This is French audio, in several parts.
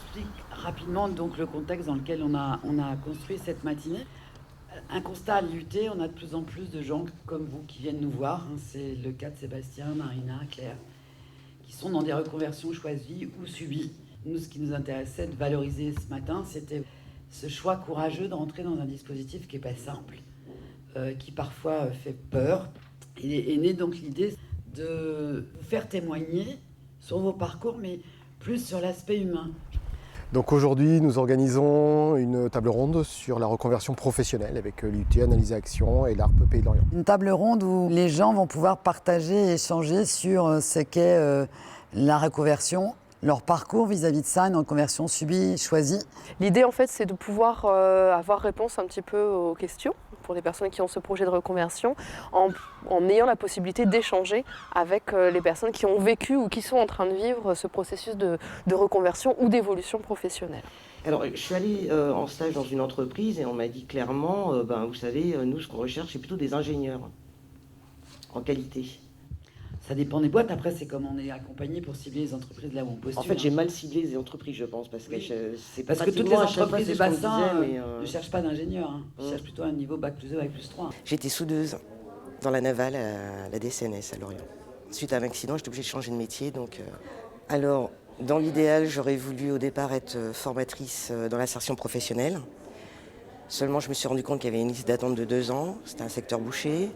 j'explique rapidement donc le contexte dans lequel on a construit cette matinée. Un constat à l'UT, on a de plus en plus de gens comme vous qui viennent nous voir. C'est le cas de Sébastien, Marina, Claire, qui sont dans des reconversions choisies ou subies. Nous, ce qui nous intéressait de valoriser ce matin, c'était ce choix courageux de rentrer dans un dispositif qui n'est pas simple, qui parfois fait peur. Il est né donc l'idée de vous faire témoigner sur vos parcours, mais plus sur l'aspect humain. Donc aujourd'hui, nous organisons une table ronde sur la reconversion professionnelle avec l'UT Analyse Action et l'ARP Pays de Lorient. Une table ronde où les gens vont pouvoir partager et échanger sur ce qu'est la reconversion, leur parcours vis-à-vis de ça, une reconversion subie, choisie. L'idée, en fait, c'est de pouvoir avoir réponse un petit peu aux questions pour les personnes qui ont ce projet de reconversion, en ayant la possibilité d'échanger avec les personnes qui ont vécu ou qui sont en train de vivre ce processus de reconversion ou d'évolution professionnelle. Alors, je suis allée en stage dans une entreprise et on m'a dit clairement, vous savez, nous, ce qu'on recherche, c'est plutôt des ingénieurs en qualité. Ça dépend des boîtes. Après, c'est comme on est accompagné pour cibler les entreprises là où on postule. En fait, j'ai mal ciblé les entreprises, je pense, parce que parce que toutes les entreprises du bassin ne cherchent pas d'ingénieurs. Ils cherchent plutôt un niveau bac+2, bac+3. J'étais soudeuse dans la navale à la DCNS à Lorient. Suite à un accident, j'étais obligée de changer de métier. Alors, dans l'idéal, j'aurais voulu au départ être formatrice dans l'insertion professionnelle. Seulement, je me suis rendu compte qu'il y avait une liste d'attente de 2 ans. C'était un secteur bouché.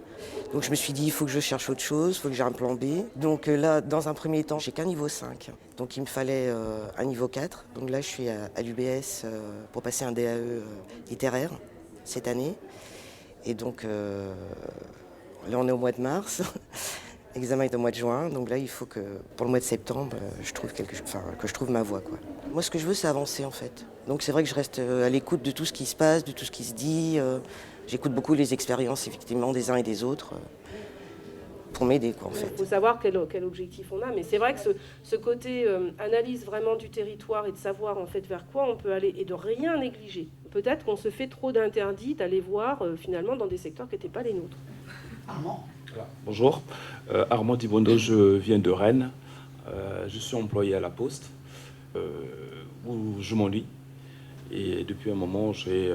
Donc, je me suis dit, il faut que je cherche autre chose, il faut que j'ai un plan B. Donc là, dans un premier temps, j'ai qu'un niveau 5. Donc, il me fallait un niveau 4. Donc là, je suis à l'UBS pour passer un DAE littéraire cette année. Et donc, là, on est au mois de mars. L'examen est au mois de juin. Donc là, il faut que, pour le mois de septembre, je trouve ma voie, quoi. Moi, ce que je veux, c'est avancer, en fait. Donc c'est vrai que je reste à l'écoute de tout ce qui se passe, de tout ce qui se dit. J'écoute beaucoup les expériences, effectivement, des uns et des autres pour m'aider, quoi, en fait. Il faut savoir quel objectif on a, mais c'est vrai que ce côté analyse vraiment du territoire et de savoir, en fait, vers quoi on peut aller et de rien négliger. Peut-être qu'on se fait trop d'interdits d'aller voir, finalement, dans des secteurs qui n'étaient pas les nôtres. Armand. Voilà. Bonjour, Armand Dibondo, je viens de Rennes. Je suis employé à la Poste, où je m'ennuie. Et depuis un moment, j'ai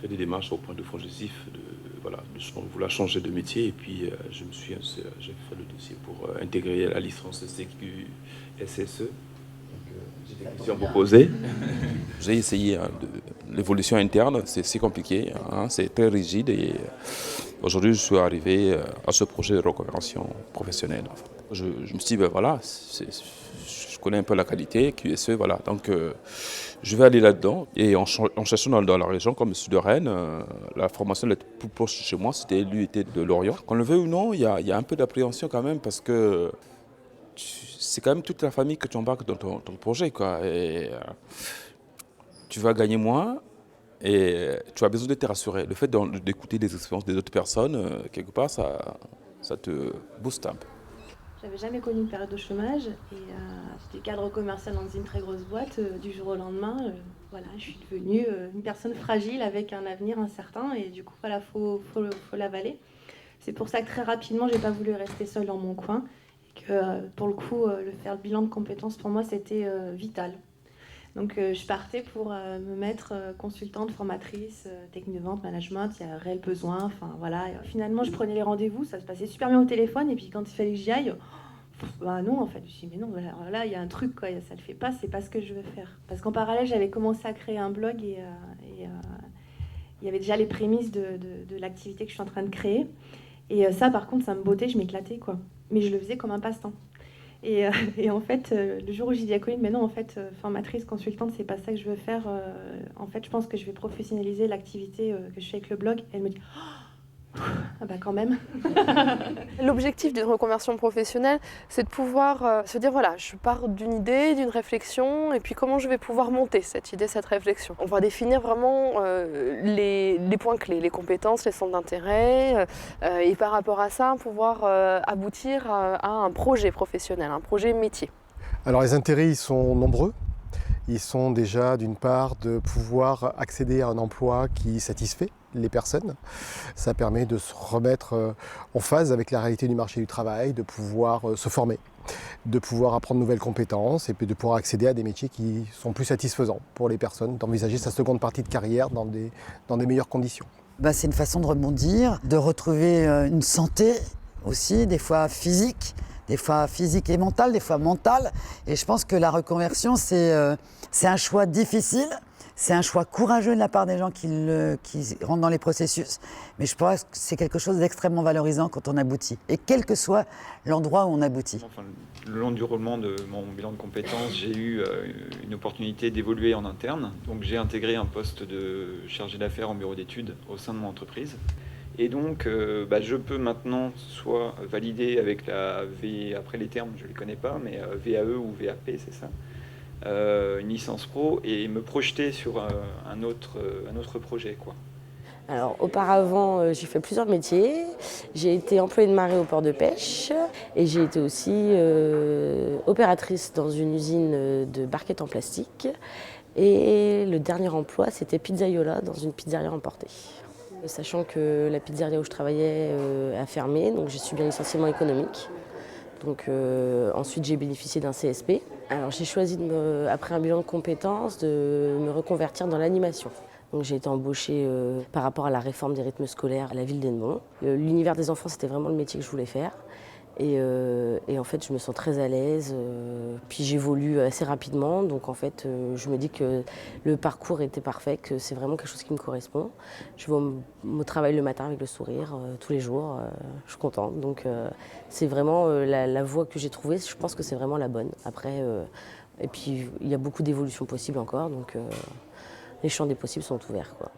fait des démarches au point de FONGESIF de vouloir changer de métier. Et puis, j'ai fait le dossier pour intégrer la licence Sécu SSE. J'ai des questions à vous poser. J'ai essayé l'évolution interne, c'est compliqué, c'est très rigide. Et aujourd'hui, je suis arrivé à ce projet de reconversion professionnelle. Je me suis dit, je connais un peu la qualité, QSE, voilà. Donc, je vais aller là-dedans. Et en cherchant dans la région, comme le sud de Rennes, la formation la plus proche de chez moi, c'était l'UT de Lorient. Qu'on le veuille ou non, il y a un peu d'appréhension quand même, parce que c'est quand même toute la famille que tu embarques dans ton projet, quoi. Et tu vas gagner moins et tu as besoin de te rassurer. Le fait d'écouter des expériences des autres personnes, quelque part, ça te booste un peu. J'avais jamais connu une période de chômage et j'étais cadre commercial dans une très grosse boîte. Du jour au lendemain, je suis devenue une personne fragile avec un avenir incertain et du coup, faut l'avaler. C'est pour ça que très rapidement, j'ai pas voulu rester seule dans mon coin et que pour le coup, faire le bilan de compétences pour moi, c'était vital. Donc je partais pour me mettre consultante, formatrice, technique de vente, management, il y a un réel besoin, finalement je prenais les rendez-vous, ça se passait super bien au téléphone et puis quand il fallait que j'y aille, non en fait, je me suis dit mais non, là il y a un truc quoi, ça le fait pas, c'est pas ce que je veux faire. Parce qu'en parallèle j'avais commencé à créer un blog et il y avait déjà les prémices de l'activité que je suis en train de créer et ça par contre ça me bottait, je m'éclatais quoi, mais je le faisais comme un passe-temps. Et en fait, le jour où j'ai dit à Colline, mais non, en fait, formatrice, consultante, c'est pas ça que je veux faire. En fait, je pense que je vais professionnaliser l'activité que je fais avec le blog. Et elle me dit, ah bah quand même. L'objectif d'une reconversion professionnelle, c'est de pouvoir se dire, voilà, je pars d'une idée, d'une réflexion, et puis comment je vais pouvoir monter cette idée, cette réflexion. On va définir vraiment les points clés, les compétences, les centres d'intérêt, et par rapport à ça, pouvoir aboutir à un projet professionnel, un projet métier. Alors les intérêts, ils sont nombreux. Ils sont déjà d'une part de pouvoir accéder à un emploi qui satisfait les personnes. Ça permet de se remettre en phase avec la réalité du marché du travail, de pouvoir se former, de pouvoir apprendre de nouvelles compétences et puis de pouvoir accéder à des métiers qui sont plus satisfaisants pour les personnes, d'envisager sa seconde partie de carrière dans des meilleures conditions. C'est une façon de rebondir, de retrouver une santé aussi, des fois physique et mentale, des fois mentale. Et je pense que la reconversion, c'est un choix difficile, c'est un choix courageux de la part des gens qui rentrent dans les processus. Mais je pense que c'est quelque chose d'extrêmement valorisant quand on aboutit. Et quel que soit l'endroit où on aboutit. Enfin, le long du roulement de mon bilan de compétences, j'ai eu une opportunité d'évoluer en interne. Donc j'ai intégré un poste de chargé d'affaires en bureau d'études au sein de mon entreprise. Et donc, je peux maintenant soit valider avec la après les termes, je ne les connais pas, mais VAE ou VAP, c'est ça, une licence pro et me projeter sur un autre projet, quoi. Alors, auparavant, j'ai fait plusieurs métiers. J'ai été employée de marée au port de pêche et j'ai été aussi opératrice dans une usine de barquettes en plastique. Et le dernier emploi, c'était pizzaiola dans une pizzeria emportée. Sachant que la pizzeria où je travaillais a fermé, donc j'ai subi un licenciement économique. Donc ensuite j'ai bénéficié d'un CSP. Alors j'ai choisi, après un bilan de compétences, de me reconvertir dans l'animation. Donc j'ai été embauchée par rapport à la réforme des rythmes scolaires à la ville d'Ennemont. L'univers des enfants, c'était vraiment le métier que je voulais faire. Et en fait, je me sens très à l'aise. Puis j'évolue assez rapidement. Donc en fait, je me dis que le parcours était parfait, que c'est vraiment quelque chose qui me correspond. Je vais au travail le matin avec le sourire tous les jours. Je suis contente. Donc c'est vraiment la voie que j'ai trouvée. Je pense que c'est vraiment la bonne. Après, et puis il y a beaucoup d'évolutions possibles encore. Donc les champs des possibles sont ouverts, quoi.